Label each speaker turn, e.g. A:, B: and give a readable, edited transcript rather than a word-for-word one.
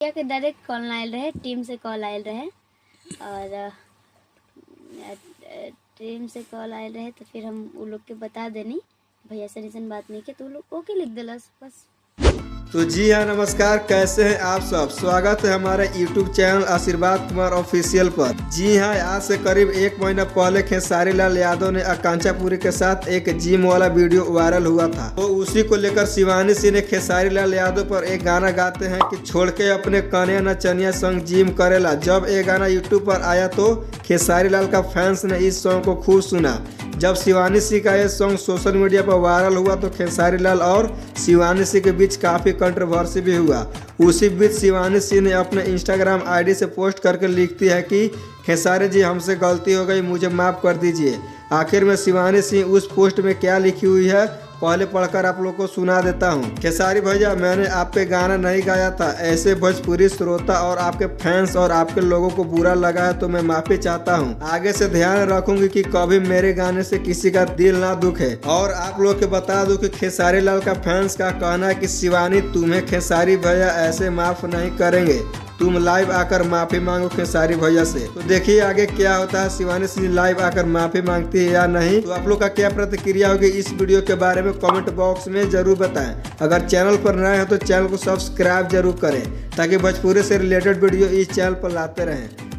A: के direct call आयल रहे, टीम से कॉल आयल रहे और टीम से कॉल आयल रहे तो फिर हम वो लोग के बता देनी भैया से रीजन बात नहीं के तो वो लोग ओके लिख दिलस बस।
B: तो जी हाँ, नमस्कार, कैसे हैं आप सब। स्वागत है हमारे YouTube चैनल आशीर्वाद कुमार ऑफिशियल पर। जी हाँ, आज से करीब 1 महीना पहले खेसारी लाल यादव ने आकांक्षा पुरी के साथ एक जिम वाला वीडियो वायरल हुआ था। तो उसी को लेकर शिवानी सिंह ने खेसारी लाल यादव पर एक गाना गाते हैं कि छोड़ के अपने कन्या नचनिया संग जिम करेला। जब ये गाना YouTube पर आया तो खेसारी लाल का फैंस ने इस सॉन्ग को खूब सुना। जब शिवानी सिंह का ये सॉन्ग सोशल मीडिया पर वायरल हुआ तो खेसारी लाल और शिवानी सिंह के बीच काफ़ी कंट्रोवर्सी भी हुआ। उसी बीच शिवानी सिंह ने अपने इंस्टाग्राम आईडी से पोस्ट करके लिखती है कि खेसारी जी, हमसे गलती हो गई, मुझे माफ़ कर दीजिए। आखिर में शिवानी सिंह उस पोस्ट में क्या लिखी हुई है पहले पढ़कर आप लोग को सुना देता हूँ। खेसारी भैया, मैंने आप पे गाना नहीं गाया था। ऐसे भोजपुरी श्रोता और आपके फैंस और आपके लोगों को बुरा लगा है तो मैं माफी चाहता हूँ। आगे से ध्यान रखूंगी कि कभी मेरे गाने से किसी का दिल ना दुखे। और आप लोग के बता दूं कि खेसारी लाल का फैंस का कहना है कि शिवानी, तुम्हें खेसारी भैया ऐसे माफ नहीं करेंगे, तुम लाइव आकर माफी मांगो खेसारी भैया से। तो देखिए आगे क्या होता है, शिवानी सिंह लाइव आकर माफी मांगती है या नहीं। तो आप लोग का क्या प्रतिक्रिया होगी इस वीडियो के बारे में कमेंट बॉक्स में जरूर बताएं। अगर चैनल पर नए हो तो चैनल को सब्सक्राइब जरूर करें ताकि भोजपुरी से रिलेटेड वीडियो इस चैनल पर लाते रहें।